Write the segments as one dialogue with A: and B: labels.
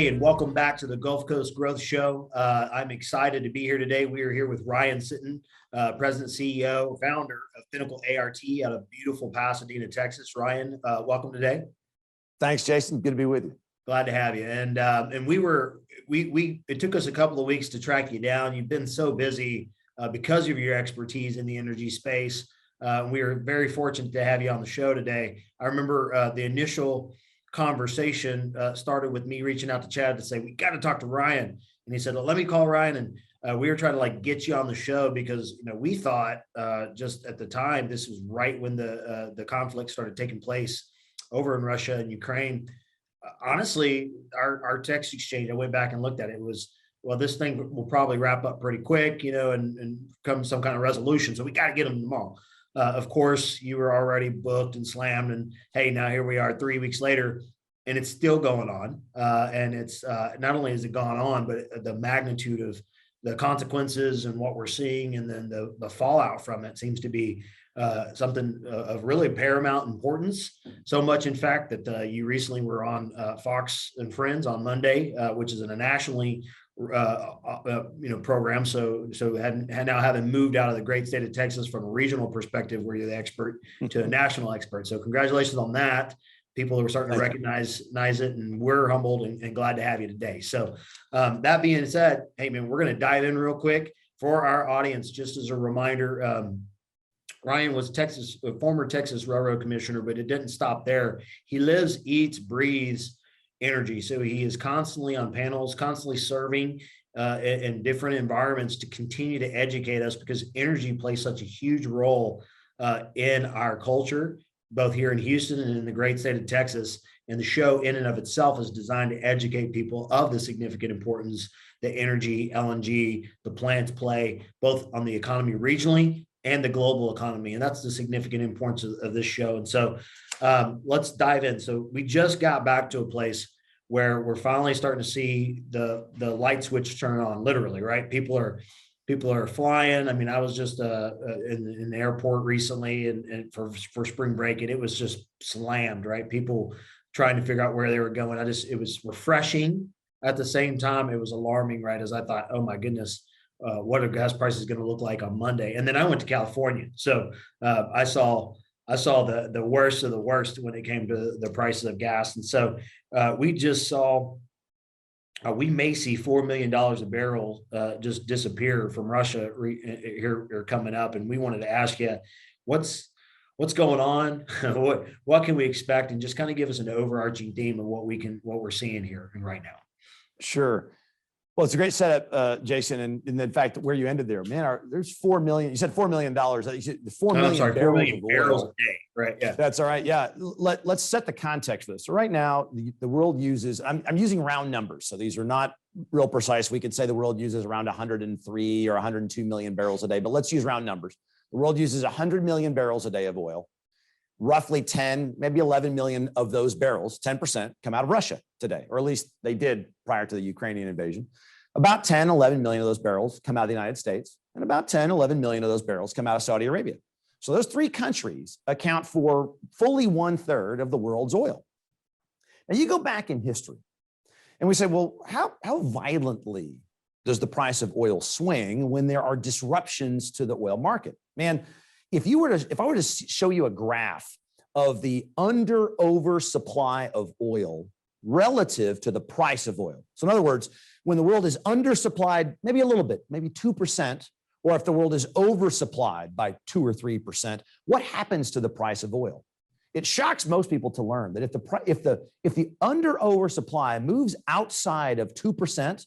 A: Hey, and welcome back to the Gulf Coast Growth Show. I'm excited to be here today. We are here with Ryan Sitton, President, CEO, founder of Pinnacle ART out of beautiful Pasadena, Texas. Ryan, welcome today.
B: Thanks, Jason. Good to be with you.
A: Glad to have you. And it took us a couple of weeks to track you down. You've been so busy because of your expertise in the energy space. We are very fortunate to have you on the show today. I remember the initial conversation started with me reaching out to Chad to say, we got to talk to Ryan. And he said, well, let me call Ryan. And we were trying to get you on the show because, we thought just at the time, this was right when the conflict started taking place over in Russia and Ukraine. Honestly, our text exchange, I went back and looked at it, was, well, this thing will probably wrap up pretty quick, and come some kind of resolution. So we got to get them tomorrow. Of course, you were already booked and slammed, and hey, now here we are 3 weeks later, and it's still going on. And it's not only has it gone on, but the magnitude of the consequences and what we're seeing, and then the fallout from it seems to be something of really paramount importance. So much, in fact, that you recently were on Fox and Friends on Monday, which is a nationally program. So now having moved out of the great state of Texas from a regional perspective, where you're the expert, to a national expert. So congratulations on that. People are starting to recognize it, and we're humbled and glad to have you today. So that being said, hey man, we're going to dive in real quick for our audience. Just as a reminder, Ryan was a former Texas Railroad Commissioner, but it didn't stop there. He lives, eats, breathes energy. So he is constantly on panels, constantly serving in different environments to continue to educate us, because energy plays such a huge role in our culture, both here in Houston and in the great state of Texas. And the show in and of itself is designed to educate people of the significant importance that energy, LNG, the plants play, both on the economy regionally and the global economy. And that's the significant importance of this show. And so let's dive in. So we just got back to a place where we're finally starting to see the light switch turn on, literally, right? People are flying. I mean, I was just in the airport recently and for spring break, and it was just slammed, right? People trying to figure out where they were going. It was refreshing. At the same time, it was alarming, right? As I thought, oh my goodness, what are gas prices going to look like on Monday? And then I went to California. So I saw the worst of the worst when it came to the prices of gas. And so we just saw, we may see $4 million a barrel just disappear from Russia here coming up. And we wanted to ask you, what's going on? what can we expect? And just kind of give us an overarching theme of what we're seeing here and right now.
B: Sure. Well, it's a great setup, Jason. And in fact, where you ended there, man, there's 4 million. You said $4 million. You said 4 million,
A: 4 million barrels a day. Right. Yeah.
B: That's all right. Yeah. Let's set the context for this. So right now, the world uses, I'm using round numbers. So these are not real precise. We could say the world uses around 103 or 102 million barrels a day, but let's use round numbers. The world uses 100 million barrels a day of oil. Roughly 10, maybe 11 million of those barrels, 10%, come out of Russia today, or at least they did prior to the Ukrainian invasion. About 10, 11 million of those barrels come out of the United States, and about 10, 11 million of those barrels come out of Saudi Arabia. So those three countries account for fully 1/3 of the world's oil. Now you go back in history and we say, well, how violently does the price of oil swing when there are disruptions to the oil market? Man, if I were to show you a graph of the oversupply of oil relative to the price of oil. So in other words, when the world is undersupplied, maybe a little bit, maybe 2%, or if the world is oversupplied by 2 or 3%, what happens to the price of oil? It shocks most people to learn that if the oversupply moves outside of 2%,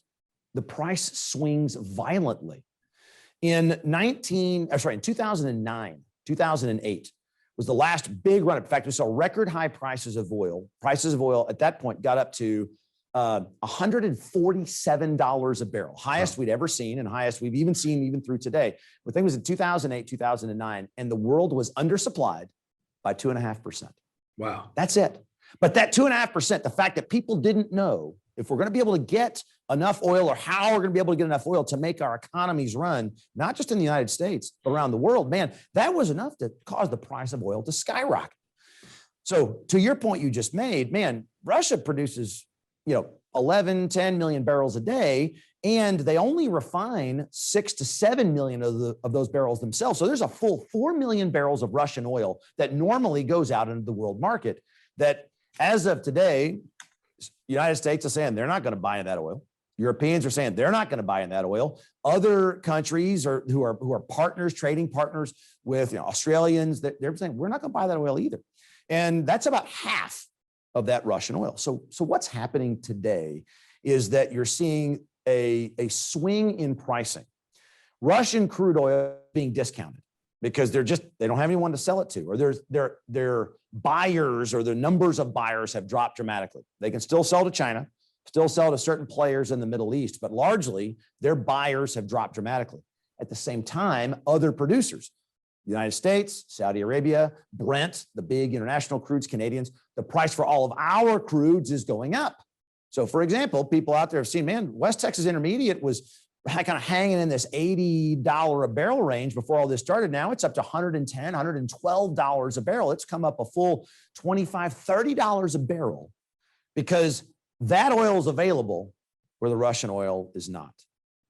B: the price swings violently. In 2009, 2008 was the last big run. In fact, we saw record high prices of oil. Prices of oil at that point got up to $147 a barrel, highest we'd ever seen and highest we've even seen even through today. The thing was in 2008, 2009, and the world was undersupplied by 2.5%.
A: Wow.
B: That's it. But that 2.5%, the fact that people didn't know if we're going to be able to get enough oil or how we're going to be able to get enough oil to make our economies run, not just in the United States, but around the world, man, that was enough to cause the price of oil to skyrocket. So to your point you just made, man, Russia produces 11, 10 million barrels a day, and they only refine 6 to 7 million of those barrels themselves. So there's a full 4 million barrels of Russian oil that normally goes out into the world market that, as of today, United States is saying they're not going to buy in that oil. Europeans are saying they're not going to buy in that oil. Other countries who are partners, trading partners with Australians, they're saying we're not going to buy that oil either. And that's about half of that Russian oil. So what's happening today is that you're seeing a swing in pricing. Russian crude oil being discounted because they don't have anyone to sell it to, or their buyers or the numbers of buyers have dropped dramatically. They can still sell to China, still sell to certain players in the Middle East, but largely their buyers have dropped dramatically. At the same time, other producers, the United States, Saudi Arabia, Brent, the big international crudes, Canadians, the price for all of our crudes is going up. So for example, people out there have seen, man, West Texas Intermediate was kind of hanging in this $80 a barrel range before all this started. Now it's up to $110, $112 a barrel. It's come up a full $25, $30 a barrel because that oil is available where the Russian oil is not.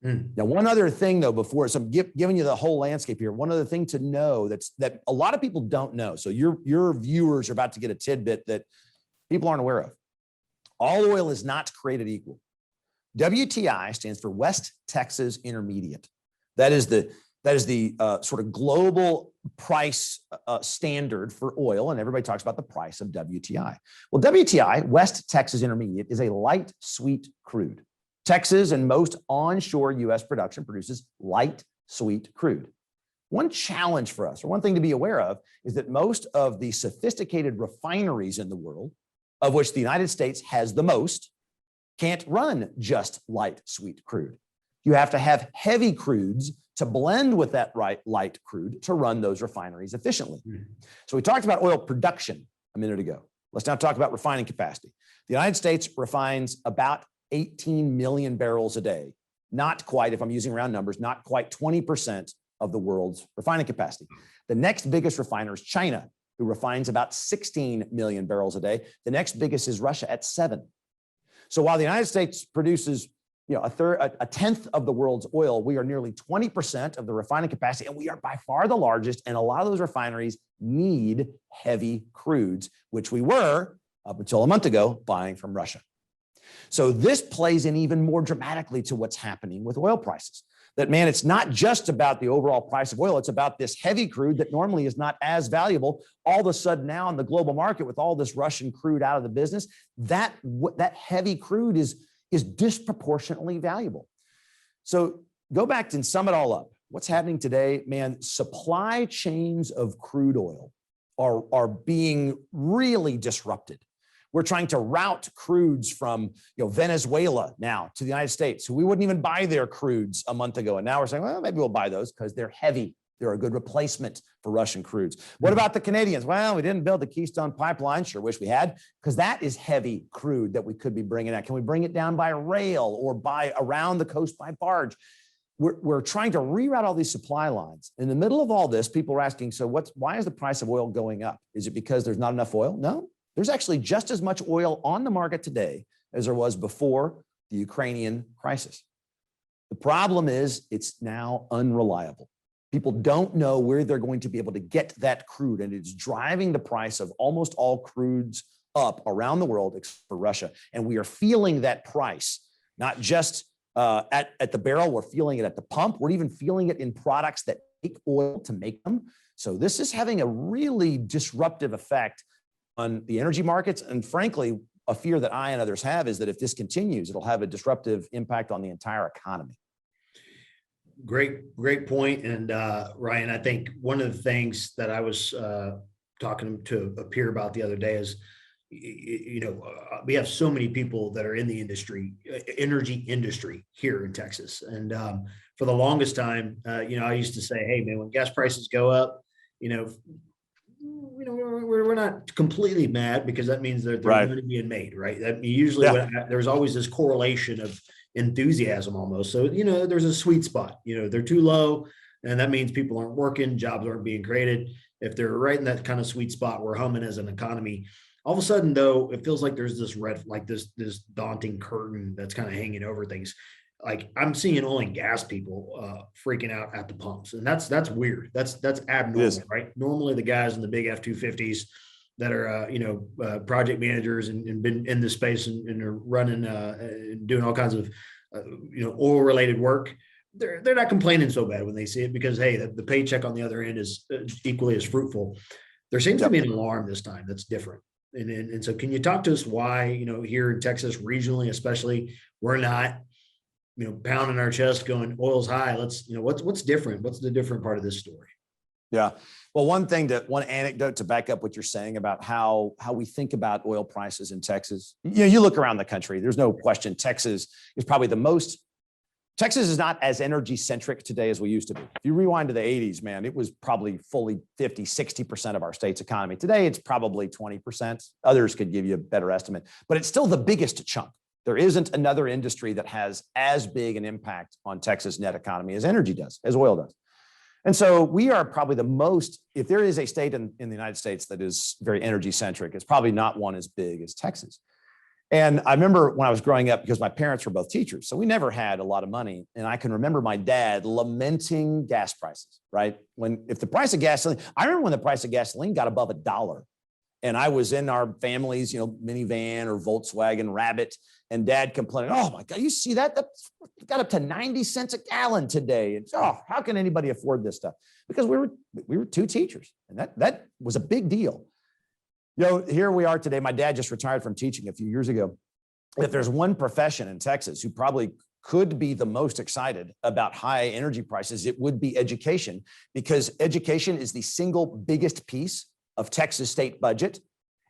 B: Now, one other thing, though, before, so I'm giving you the whole landscape here. One other thing to know that a lot of people don't know. So your viewers are about to get a tidbit that people aren't aware of. All oil is not created equal. WTI stands for West Texas Intermediate. That is the sort of global price standard for oil, and everybody talks about the price of WTI. Well, WTI, West Texas Intermediate, is a light sweet crude. Texas and most onshore U.S. production produces light sweet crude. One challenge for us, or one thing to be aware of, is that most of the sophisticated refineries in the world, of which the United States has the most, can't run just light sweet crude. You have to have heavy crudes to blend with that light crude to run those refineries efficiently. So we talked about oil production a minute ago. Let's now talk about refining capacity. The United States refines about 18 million barrels a day. Not quite, if I'm using round numbers, not quite 20% of the world's refining capacity. The next biggest refiner is China, who refines about 16 million barrels a day. The next biggest is Russia at 7. So while the United States produces a tenth of the world's oil, we are nearly 20% of the refining capacity, and we are by far the largest. And a lot of those refineries need heavy crudes, which we were, up until a month ago, buying from Russia. So this plays in even more dramatically to what's happening with oil prices. That, man, it's not just about the overall price of oil. It's about this heavy crude that normally is not as valuable. All of a sudden now in the global market, with all this Russian crude out of the business, that heavy crude is disproportionately valuable. So go back and sum it all up. What's happening today, man, supply chains of crude oil are being really disrupted. We're trying to route crudes from Venezuela now to the United States, who we wouldn't even buy their crudes a month ago. And now we're saying, well, maybe we'll buy those because they're heavy. They're a good replacement for Russian crudes. What about the Canadians? Well, we didn't build the Keystone Pipeline. Sure wish we had, because that is heavy crude that we could be bringing out. Can we bring it down by rail or by around the coast by barge? We're trying to reroute all these supply lines. In the middle of all this, people are asking, so why is the price of oil going up? Is it because there's not enough oil? No. There's actually just as much oil on the market today as there was before the Ukrainian crisis. The problem is it's now unreliable. People don't know where they're going to be able to get that crude, and it's driving the price of almost all crudes up around the world except for Russia. And we are feeling that price, not just at the barrel, we're feeling it at the pump. We're even feeling it in products that take oil to make them. So this is having a really disruptive effect on the energy markets. And frankly, a fear that I and others have is that if this continues, it'll have a disruptive impact on the entire economy.
A: Great point. And Ryan, I think one of the things that I was talking to a peer about the other day is, we have so many people that are in the energy industry here in Texas. And for the longest time, I used to say, hey, man, when gas prices go up, we're not completely mad, because that means that they're money being made, right? That usually there's always this correlation of enthusiasm almost. So, there's a sweet spot, they're too low, and that means people aren't working, jobs aren't being created. If they're right in that kind of sweet spot, we're humming as an economy. All of a sudden, though, it feels like there's this daunting curtain that's kind of hanging over things. Like I'm seeing oil and gas people freaking out at the pumps, and that's weird. That's abnormal, right? Normally, the guys in the big F-250s that are project managers and been in this space and are running and doing all kinds of oil related work. They're not complaining so bad when they see it because hey, the paycheck on the other end is equally as fruitful. There seems to be an alarm this time that's different. And so can you talk to us why, here in Texas regionally, especially, we're not, pounding our chest going oil's high. Let's, what's different? What's the different part of this story?
B: Yeah. Well, one anecdote to back up what you're saying about how we think about oil prices in Texas. You look around the country, there's no question Texas is probably Texas is not as energy centric today as we used to be. If you rewind to the 80s, man, it was probably fully 50, 60% of our state's economy. Today, it's probably 20%. Others could give you a better estimate, but it's still the biggest chunk. There isn't another industry that has as big an impact on Texas net economy as energy does, as oil does. And so we are probably the most, if there is a state in the United States that is very energy centric, it's probably not one as big as Texas. And I remember when I was growing up, because my parents were both teachers, so we never had a lot of money. And I can remember my dad lamenting gas prices, right? If the price of gasoline, I remember when the price of gasoline got above $1. And I was in our family's, minivan or Volkswagen Rabbit, and Dad complaining, "Oh my God, you see that? That got up to 90 cents a gallon today. And how can anybody afford this stuff?" Because we were two teachers, and that was a big deal. Here we are today. My dad just retired from teaching a few years ago. If there's one profession in Texas who probably could be the most excited about high energy prices, it would be education, because education is the single biggest piece of Texas state budget,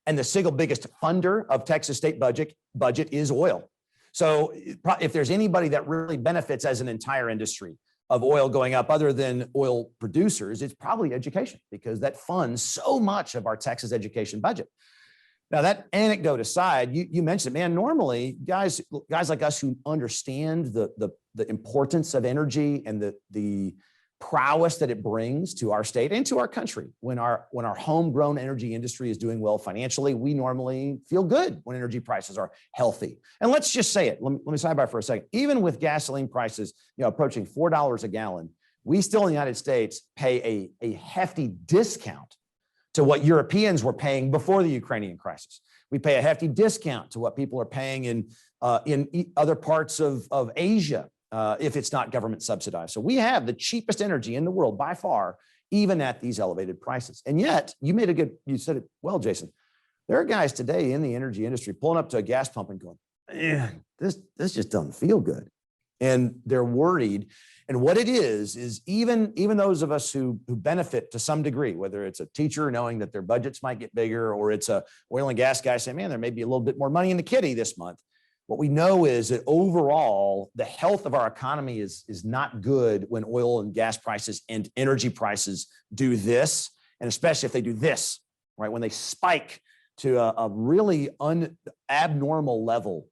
B: and the single biggest funder of Texas state budget is oil. So if there's anybody that really benefits as an entire industry of oil going up other than oil producers, it's probably education, because that funds so much of our Texas education budget. Now, that anecdote aside, you mentioned, man, normally guys like us who understand the importance of energy and the prowess that it brings to our state and to our country. When our homegrown energy industry is doing well financially, we normally feel good when energy prices are healthy. And let's just say it. Let me sidebar for a second. Even with gasoline prices, approaching $4 a gallon, we still in the United States pay a hefty discount to what Europeans were paying before the Ukrainian crisis. We pay a hefty discount to what people are paying in other parts of Asia. If it's not government subsidized. So we have the cheapest energy in the world by far, even at these elevated prices. And yet you said it well, Jason, there are guys today in the energy industry pulling up to a gas pump and going, this just doesn't feel good. And they're worried. And what it is even those of us who benefit to some degree, whether it's a teacher knowing that their budgets might get bigger, or it's a oil and gas guy saying, man, there may be a little bit more money in the kitty this month. What we know is that overall, the health of our economy is not good when oil and gas prices and energy prices do this, and especially if they do this, right? When they spike to a really abnormal level,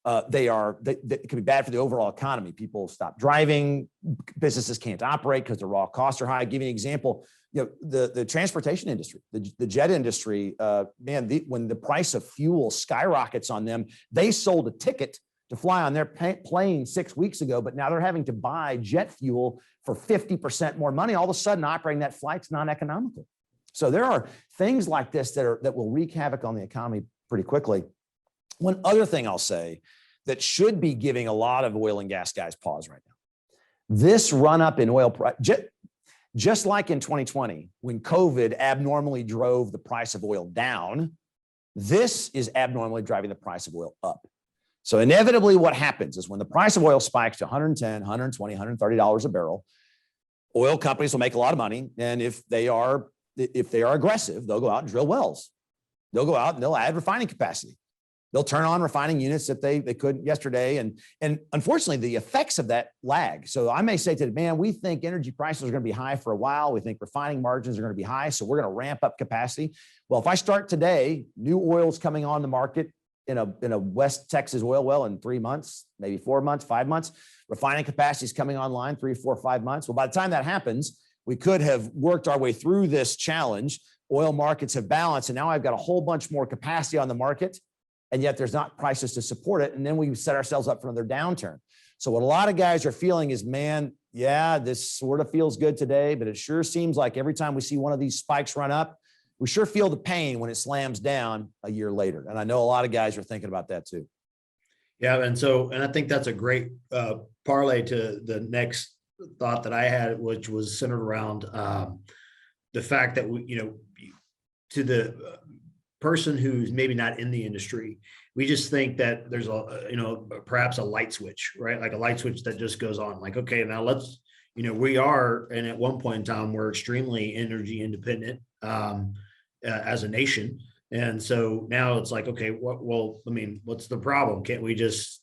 B: it can be bad for the overall economy. People stop driving, businesses can't operate because their raw costs are high. I'll give you an example. The transportation industry, the jet industry, when the price of fuel skyrockets on them, they sold a ticket to fly on their plane 6 weeks ago, but now they're having to buy jet fuel for 50% more money. All of a sudden, operating that flight's non-economical. So there are things like this that will wreak havoc on the economy pretty quickly. One other thing I'll say that should be giving a lot of oil and gas guys pause right now. This run up in oil price, just like in 2020, when COVID abnormally drove the price of oil down, this is abnormally driving the price of oil up. So inevitably what happens is when the price of oil spikes to $110, $120, $130 a barrel, oil companies will make a lot of money. And if they are aggressive, they'll go out and drill wells. They'll go out and they'll add refining capacity. They'll turn on refining units that they couldn't yesterday. And unfortunately, the effects of that lag. So I may say to them, man, we think energy prices are going to be high for a while. We think refining margins are going to be high. So we're going to ramp up capacity. Well, if I start today, new oil's coming on the market in a West Texas oil well in 3 months, maybe 4 months, 5 months. Refining capacity is coming online 3, 4, 5 months. Well, by the time that happens, We could have worked our way through this challenge. Oil markets have balanced, and now I've got a whole bunch more capacity on the market, and yet there's not prices to support it. And then we set ourselves up for another downturn. So what a lot of guys are feeling is, man, yeah, this sort of feels good today, but it sure seems like every time we see one of these spikes run up, we sure feel the pain when it slams down a year later. And I know a lot of guys are thinking about that too.
A: Yeah. And I think that's a great parlay to the next thought that I had, which was centered around the fact that to the person who's maybe not in the industry, we just think that there's perhaps a light switch, right? Like a light switch that just goes on. Like, okay, now let's, we are, and at one point in time, we're extremely energy independent as a nation. And so now it's like, okay, what's the problem? Can't we just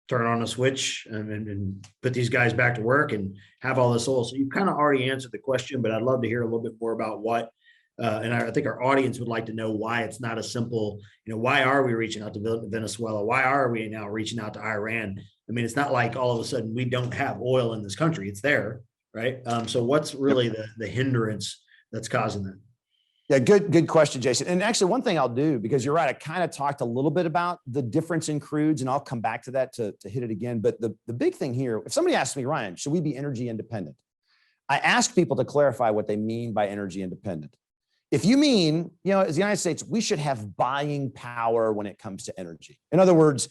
A: turn on a switch and put these guys back to work and have all this oil? So you kind of already answered the question, but I'd love to hear a little bit more about what, and I think our audience would like to know why it's not a simple, why are we reaching out to Venezuela? Why are we now reaching out to Iran? I mean, it's not like all of a sudden we don't have oil in this country. It's there, right? So what's really the hindrance that's causing that?
B: Yeah, good question, Jason. And actually, one thing I'll do, because you're right, I kind of talked a little bit about the difference in crudes, and I'll come back to that to hit it again. But the big thing here, if somebody asks me, Ryan, should we be energy independent? I ask people to clarify what they mean by energy independent. If you mean, as the United States, we should have buying power when it comes to energy. In other words,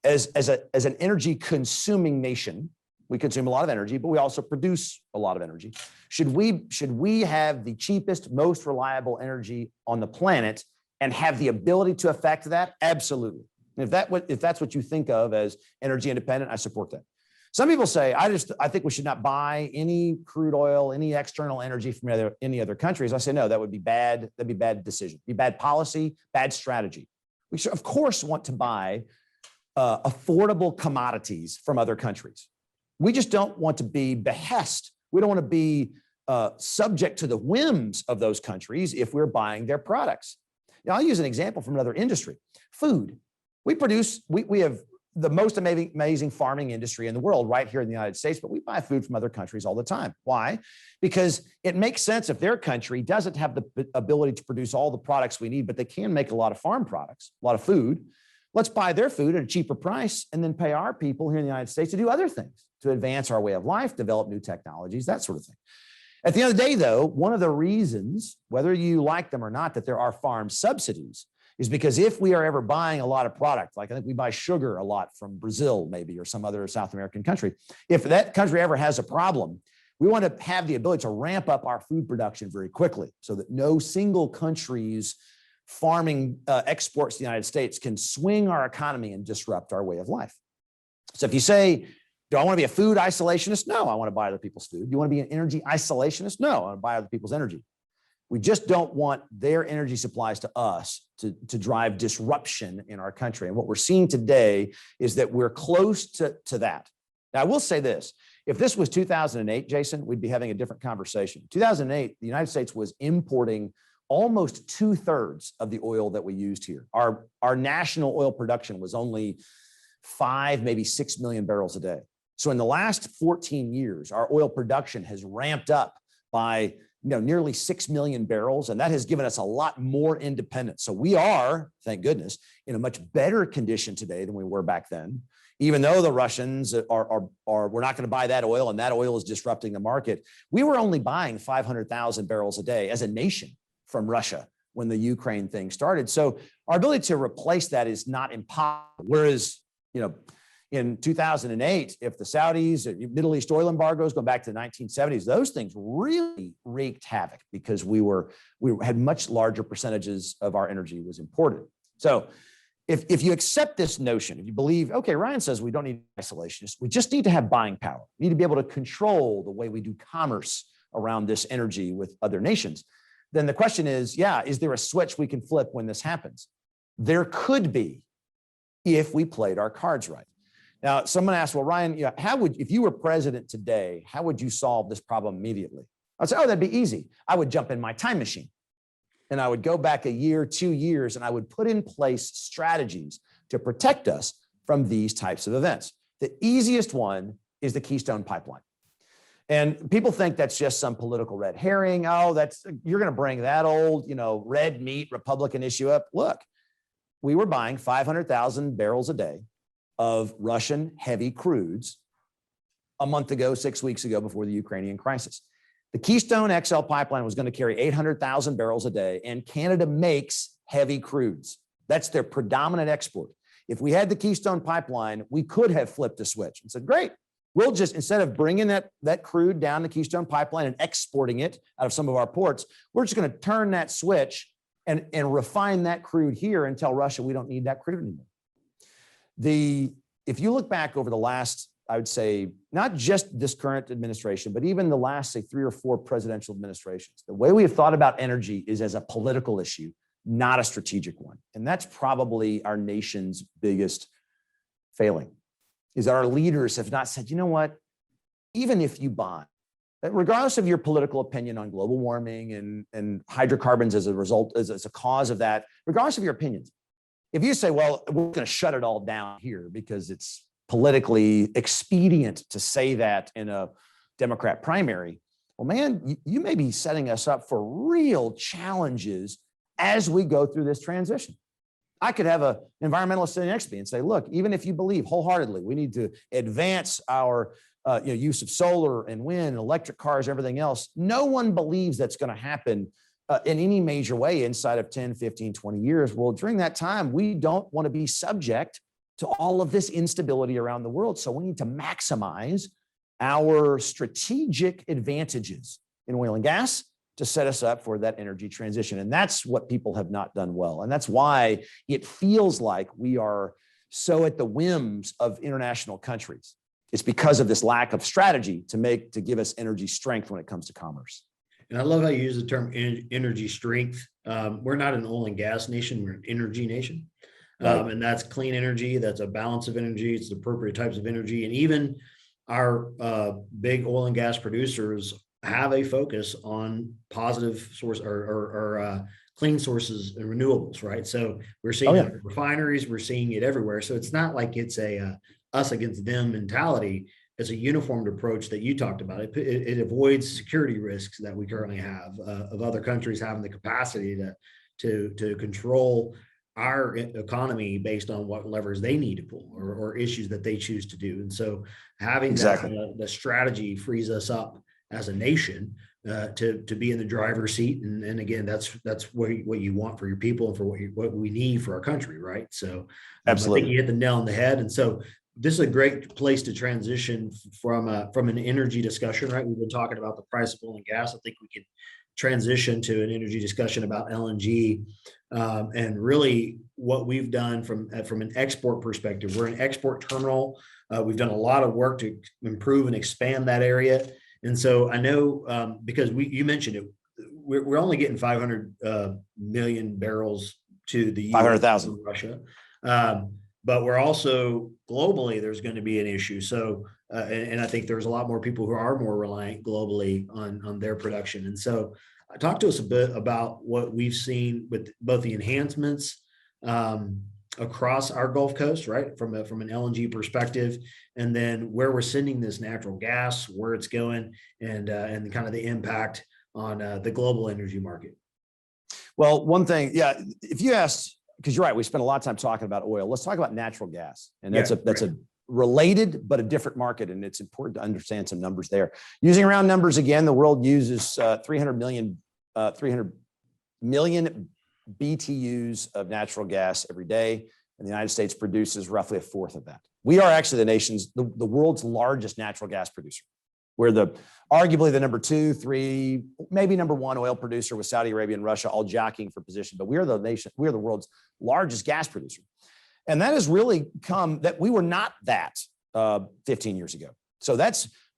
B: as an energy consuming nation, we consume a lot of energy, but we also produce a lot of energy. Should we have the cheapest, most reliable energy on the planet and have the ability to affect that? Absolutely. And if that's what you think of as energy independent, I support that. Some people say, I think we should not buy any crude oil, any external energy from any other countries. I say, no, that would be bad. That'd be bad decision, be bad policy, bad strategy. We should, of course, want to buy affordable commodities from other countries. We just don't want to be behest. We don't want to be subject to the whims of those countries if we're buying their products. Now, I'll use an example from another industry. Food. We have the most amazing farming industry in the world right here in the United States, but we buy food from other countries all the time. Why? Because it makes sense if their country doesn't have the ability to produce all the products we need, but they can make a lot of farm products, a lot of food. Let's buy their food at a cheaper price and then pay our people here in the United States to do other things, to advance our way of life, develop new technologies, that sort of thing. At the end of the day, though, one of the reasons, whether you like them or not, that there are farm subsidies is because if we are ever buying a lot of product, like I think we buy sugar a lot from Brazil maybe, or some other South American country, if that country ever has a problem, we want to have the ability to ramp up our food production very quickly so that no single country's farming exports to the United States can swing our economy and disrupt our way of life. So if you say, do I want to be a food isolationist? No, I want to buy other people's food. Do you want to be an energy isolationist? No, I want to buy other people's energy. We just don't want their energy supplies to us to drive disruption in our country. And what we're seeing today is that we're close to that. Now, I will say this. If this was 2008, Jason, we'd be having a different conversation. 2008, the United States was importing almost 2/3 of the oil that we used here. Our national oil production was only 5, maybe 6 million barrels a day. So in the last 14 years, our oil production has ramped up by nearly 6 million barrels, and that has given us a lot more independence. So we are, thank goodness, in a much better condition today than we were back then. Even though the Russians we're not going to buy that oil, and that oil is disrupting the market. We were only buying 500,000 barrels a day as a nation from Russia when the Ukraine thing started. So our ability to replace that is not impossible. Whereas, in 2008, if the Saudis, Middle East oil embargoes going back to the 1970s, those things really wreaked havoc because we had much larger percentages of our energy was imported. So if you accept this notion, if you believe, okay, Ryan says we don't need isolationists, we just need to have buying power. We need to be able to control the way we do commerce around this energy with other nations. Then the question is, is there a switch we can flip when this happens? There could be if we played our cards right. Now, someone asked, well, Ryan, if you were president today, how would you solve this problem immediately? I'd say, that'd be easy. I would jump in my time machine and I would go back a year, 2 years, and I would put in place strategies to protect us from these types of events. The easiest one is the Keystone Pipeline. And people think that's just some political red herring. Oh, you're going to bring that old, red meat Republican issue up. Look, we were buying 500,000 barrels a day of Russian heavy crudes a month ago, 6 weeks ago, before the Ukrainian crisis. The Keystone XL pipeline was going to carry 800,000 barrels a day, and Canada makes heavy crudes. That's their predominant export. If we had the Keystone pipeline, we could have flipped a switch and said, great, we'll just, instead of bringing that crude down the Keystone pipeline and exporting it out of some of our ports, we're just going to turn that switch and refine that crude here and tell Russia we don't need that crude anymore. If you look back over the last, I would say, not just this current administration, but even the last, say, 3 or 4 presidential administrations, the way we have thought about energy is as a political issue, not a strategic one. And that's probably our nation's biggest failing, is that our leaders have not said, you know what, even if you buy, regardless of your political opinion on global warming and hydrocarbons as a result, as a cause of that, regardless of your opinions, if you say, well, we're going to shut it all down here because it's politically expedient to say that in a Democrat primary, well, man, you may be setting us up for real challenges as we go through this transition. I could have an environmentalist sitting next to me and say, look, even if you believe wholeheartedly we need to advance our use of solar and wind and electric cars, everything else, no one believes that's going to happen in any major way inside of 10, 15, 20 years. Well, during that time, we don't want to be subject to all of this instability around the world. So we need to maximize our strategic advantages in oil and gas to set us up for that energy transition. And that's what people have not done well. And that's why it feels like we are so at the whims of international countries. It's because of this lack of strategy to give us energy strength when it comes to commerce.
A: And I love how you use the term energy strength. We're not an oil and gas nation, we're an energy nation. Right. And that's clean energy. That's a balance of energy. It's the appropriate types of energy. And even our big oil and gas producers have a focus on positive source or clean sources and renewables, right? So we're seeing it in refineries, we're seeing it everywhere. So it's not like it's a us against them mentality. It's a uniformed approach that you talked about. It avoids security risks that we currently have of other countries having the capacity to control our economy based on what levers they need to pull or issues that they choose to do. And so having the strategy frees us up as a nation to be in the driver's seat. And again, that's what you want for your people and for what we need for our country, right? So absolutely, I think you hit the nail on the head. And so this is a great place to transition from an energy discussion, right? We've been talking about the price of oil and gas. I think we can transition to an energy discussion about LNG and really what we've done from an export perspective. We're an export terminal. We've done a lot of work to improve and expand that area. And so I know because you mentioned it, we're only getting 500 million barrels to the US 500,000 Russia. But we're also globally, there's going to be an issue. So, and I think there's a lot more people who are more reliant globally on their production. And so talk to us a bit about what we've seen with both the enhancements across our Gulf Coast, right? From an LNG perspective, and then where we're sending this natural gas, where it's going, and kind of the impact on the global energy market.
B: Well, one thing, if you asked, because you're right, we spent a lot of time talking about oil. Let's talk about natural gas. And that's a related, but a different market. And it's important to understand some numbers there. Using round numbers again, the world uses 300 million BTUs of natural gas every day. And the United States produces roughly a fourth of that. We are actually the world's largest natural gas producer. We're arguably the number 2, 3, maybe number 1 oil producer with Saudi Arabia and Russia all jockeying for position, but we're the world's largest gas producer. And that has really come that we were not that 15 years ago. So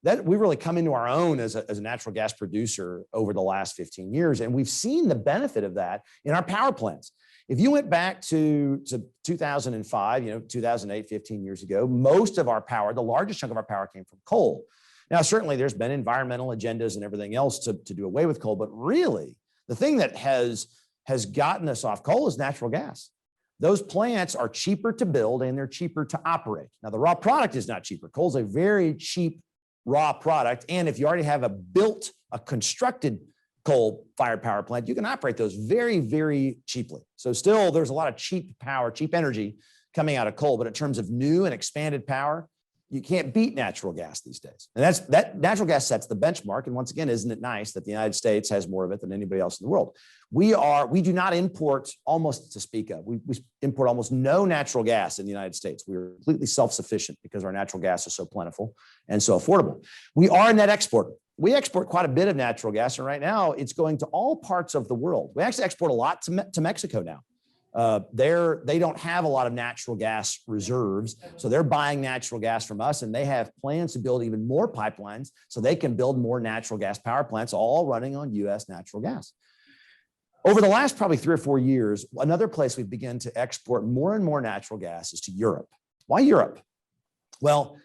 B: we've really come into our own as a natural gas producer over the last 15 years. And we've seen the benefit of that in our power plants. If you went back to 2005, 2008, 15 years ago, most of our power, the largest chunk of our power came from coal. Now, certainly there's been environmental agendas and everything else to do away with coal, but really the thing that has gotten us off coal is natural gas. Those plants are cheaper to build and they're cheaper to operate. Now, the raw product is not cheaper. Coal is a very cheap raw product. And if you already have a constructed coal-fired power plant, you can operate those very, very cheaply. So still, there's a lot of cheap power, cheap energy coming out of coal. But in terms of new and expanded power, you can't beat natural gas these days. And that natural gas sets the benchmark. And once again, isn't it nice that the United States has more of it than anybody else in the world? We do not import almost to speak of. We import almost no natural gas in the United States. We're completely self-sufficient because our natural gas is so plentiful and so affordable. We are a net exporter. We export quite a bit of natural gas, and right now it's going to all parts of the world. We actually export a lot to Mexico now. They don't have a lot of natural gas reserves, so they're buying natural gas from us, and they have plans to build even more pipelines so they can build more natural gas power plants, all running on U.S. natural gas. Over the last probably 3 or 4 years, another place we've begun to export more and more natural gas is to Europe. Why Europe? Well,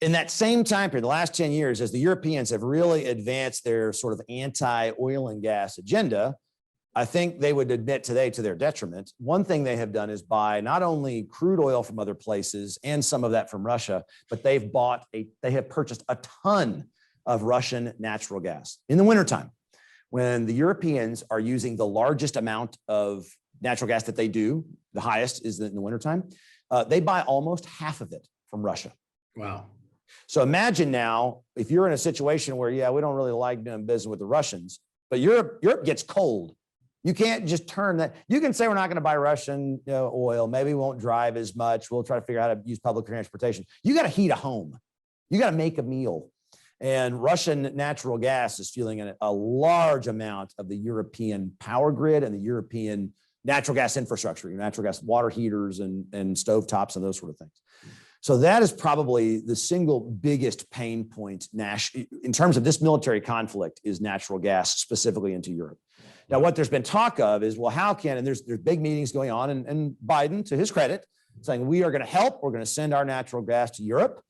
B: in that same time period, the last 10 years, as the Europeans have really advanced their sort of anti-oil and gas agenda, I think they would admit today, to their detriment, one thing they have done is buy not only crude oil from other places and some of that from Russia, but they have purchased a ton of Russian natural gas. In the wintertime, when the Europeans are using the largest amount of natural gas that they do, the highest is in the wintertime, they buy almost half of it from Russia.
A: Wow.
B: So imagine now, if you're in a situation where, we don't really like doing business with the Russians, but Europe gets cold. You can't just turn that. You can say we're not going to buy Russian oil. Maybe we won't drive as much. We'll try to figure out how to use public transportation. You got to heat a home. You got to make a meal. And Russian natural gas is fueling a large amount of the European power grid and the European natural gas infrastructure, natural gas water heaters and stovetops and those sort of things. So that is probably the single biggest pain point in terms of this military conflict is natural gas, specifically into Europe. Now, what there's been talk of is, well, how can, and there's big meetings going on, and Biden, to his credit, saying we are going to help, we're going to send our natural gas to Europe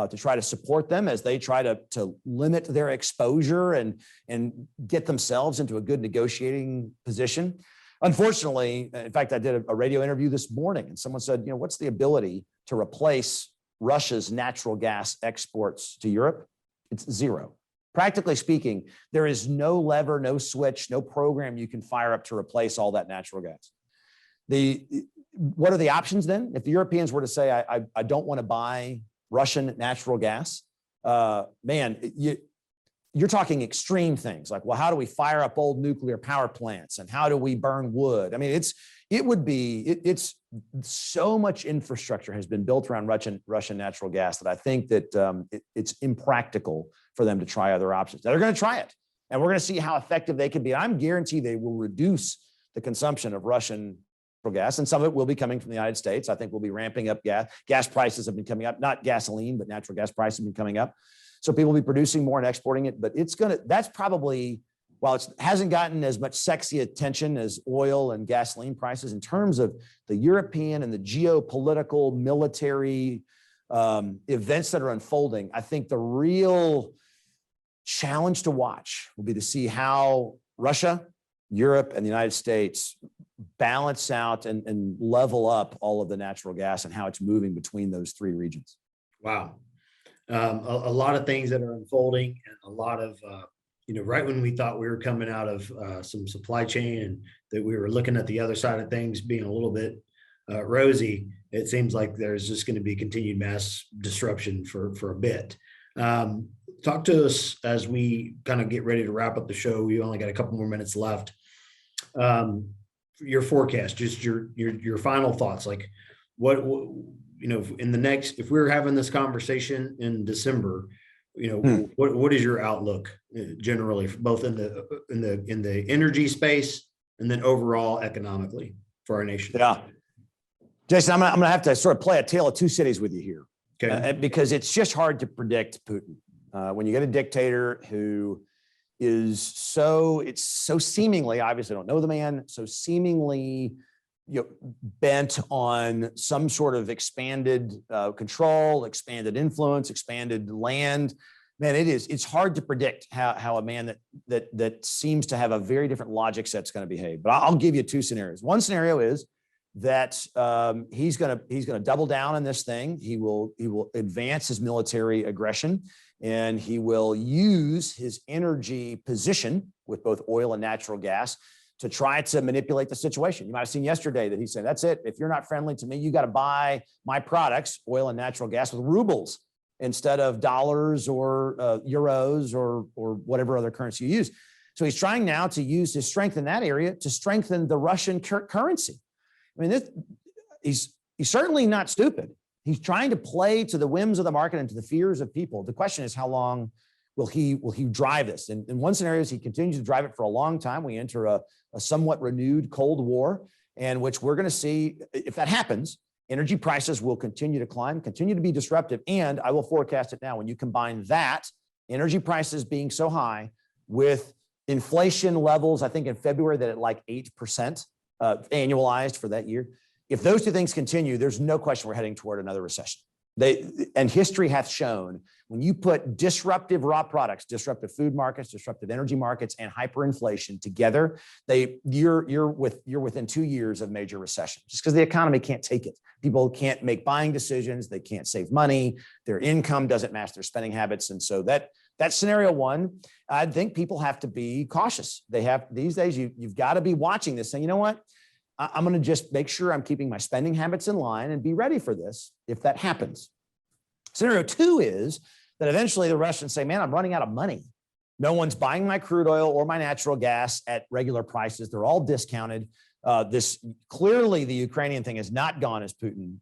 B: to try to support them as they try to limit their exposure and get themselves into a good negotiating position. Unfortunately, in fact, I did a radio interview this morning, and someone said, what's the ability to replace Russia's natural gas exports to Europe? It's zero. Practically speaking, there is no lever, no switch, no program you can fire up to replace all that natural gas. What are the options then? If the Europeans were to say, I don't want to buy Russian natural gas, you're talking extreme things like, well, how do we fire up old nuclear power plants and how do we burn wood? I mean, it's so much infrastructure has been built around Russian natural gas that I think that it's impractical for them to try other options. They're going to try it, and we're going to see how effective they can be. I'm guaranteed they will reduce the consumption of Russian natural gas, and some of it will be coming from the United States. I think we'll be ramping up gas. Gas prices have been coming up, not gasoline, but natural gas prices have been coming up. So people will be producing more and exporting it, but that's probably, while it hasn't gotten as much sexy attention as oil and gasoline prices, in terms of the European and the geopolitical military events that are unfolding, I think the real challenge to watch will be to see how Russia, Europe, and the United States balance out and level up all of the natural gas and how it's moving between those three regions.
A: Wow. A lot of things that are unfolding, and a lot of, right when we thought we were coming out of some supply chain and that we were looking at the other side of things being a little bit rosy, it seems like there's just going to be continued mass disruption for a bit. Talk to us as we kind of get ready to wrap up the show. We only got a couple more minutes left. Your forecast, just your final thoughts, like what in the next, if we're having this conversation in December, what is your outlook generally, both in the energy space and then overall economically for our nation?
B: Yeah, Jason, I'm gonna have to sort of play a tale of two cities with you here,
A: okay?
B: Because it's just hard to predict Putin when you get a dictator who is so seemingly, obviously I don't know the man, so seemingly bent on some sort of expanded control, expanded influence, expanded land. Man, it's hard to predict how a man that seems to have a very different logic set's going to behave. But I'll give you two scenarios. One scenario is that he's going to double down on this thing. He will advance his military aggression and he will use his energy position with both oil and natural gas to try to manipulate the situation. You might have seen yesterday that he said, that's it. If you're not friendly to me, you got to buy my products, oil and natural gas, with rubles instead of dollars or euros or whatever other currency you use. So he's trying now to use his strength in that area to strengthen the Russian currency. I mean, he's certainly not stupid. He's trying to play to the whims of the market and to the fears of people. The question is, how long will he drive this? And in one scenario is he continues to drive it for a long time. We enter a somewhat renewed Cold War, and which we're going to see, if that happens, energy prices will continue to climb, continue to be disruptive. And I will forecast it now, when you combine that, energy prices being so high with inflation levels, I think in February that at like 8% annualized for that year. If those two things continue, there's no question we're heading toward another recession. And history hath shown, when you put disruptive raw products, disruptive food markets, disruptive energy markets, and hyperinflation together, you're within 2 years of major recession, just because the economy can't take it. People can't make buying decisions. They can't save money. Their income doesn't match their spending habits. And so that's scenario one. I think people have to be cautious. These days, you've got to be watching this, saying, you know what? I'm going to just make sure I'm keeping my spending habits in line and be ready for this if that happens. Scenario two is that eventually the Russians say, man, I'm running out of money. No one's buying my crude oil or my natural gas at regular prices. They're all discounted. Clearly, the Ukrainian thing has not gone as Putin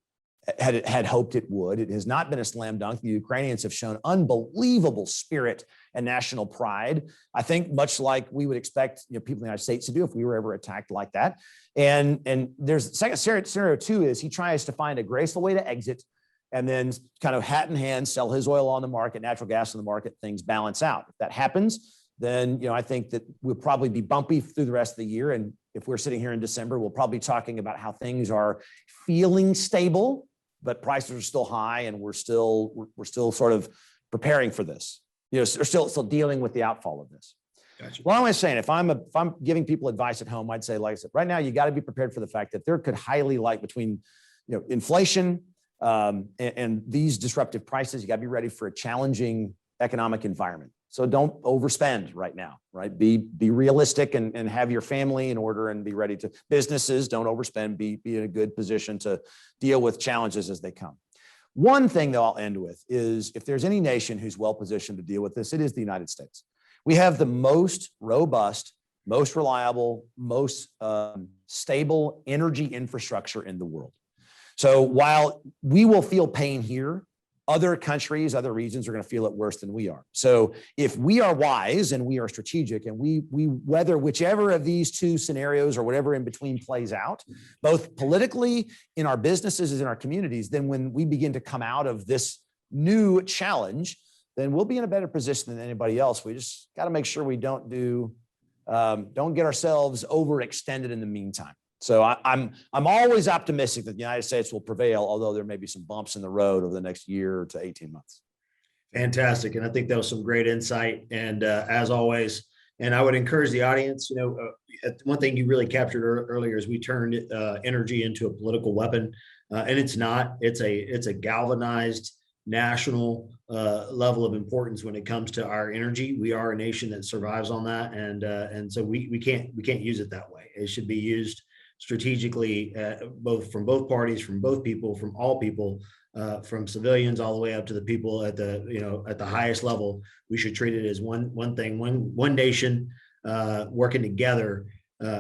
B: had hoped it would. It has not been a slam dunk. The Ukrainians have shown unbelievable spirit and national pride, I think, much like we would expect people in the United States to do if we were ever attacked like that. And there's second scenario two is he tries to find a graceful way to exit and then kind of hat in hand sell his oil on the market, natural gas on the market, things balance out. If that happens, then I think that we'll probably be bumpy through the rest of the year. And if we're sitting here in December, we'll probably be talking about how things are feeling stable, but prices are still high, and we're still sort of preparing for this. We're still dealing with the outfall of this.
A: Gotcha.
B: Well, I'm saying if I'm giving people advice at home, I'd say, like I said, right now you got to be prepared for the fact that there could highly between inflation and these disruptive prices. You got to be ready for a challenging economic environment. So don't overspend right now, right? Be realistic and have your family in order and be ready to. Businesses, don't overspend. Be in a good position to deal with challenges as they come. One thing that I'll end with is, if there's any nation who's well positioned to deal with this, it is the United States. We have the most robust, most reliable, most stable energy infrastructure in the world. So while we will feel pain here, other countries, other regions are going to feel it worse than we are. So if we are wise and we are strategic and we weather whichever of these two scenarios or whatever in between plays out, both politically, in our businesses, in our communities, then when we begin to come out of this new challenge, then we'll be in a better position than anybody else. We just got to make sure we don't get ourselves overextended in the meantime. So I'm always optimistic that the United States will prevail, although there may be some bumps in the road over the next year to 18 months.
A: Fantastic. And I think that was some great insight. And as always, and I would encourage the audience, one thing you really captured earlier is we turned energy into a political weapon. And it's not. It's a galvanized national level of importance when it comes to our energy. We are a nation that survives on that. And so we can't use it that way. It should be used strategically, from both parties, from both people, from all people, from civilians all the way up to the people at the highest level. We should treat it as one thing, one nation, working together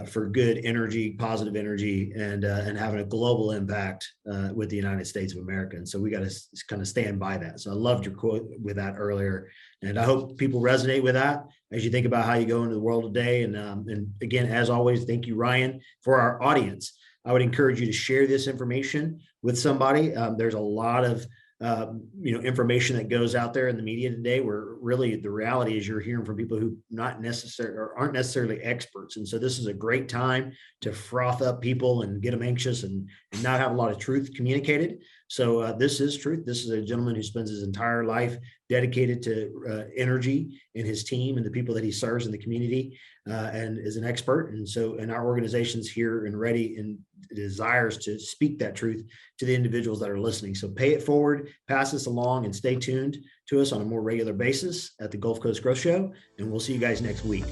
A: for good energy, positive energy, and having a global impact with the United States of America. And so we got to kind of stand by that. So I loved your quote with that earlier, and I hope people resonate with that as you think about how you go into the world today. And again, as always, thank you, Ryan. For our audience, I would encourage you to share this information with somebody. There's a lot of information that goes out there in the media today, where really the reality is you're hearing from people who aren't necessarily experts. And so this is a great time to froth up people and get them anxious and not have a lot of truth communicated. So this is truth. This is a gentleman who spends his entire life dedicated to energy in his team and the people that he serves in the community, and is an expert. And so, and our organization's here and ready and desires to speak that truth to the individuals that are listening. So pay it forward, pass this along, and stay tuned to us on a more regular basis at the Gulf Coast Growth Show. And we'll see you guys next week.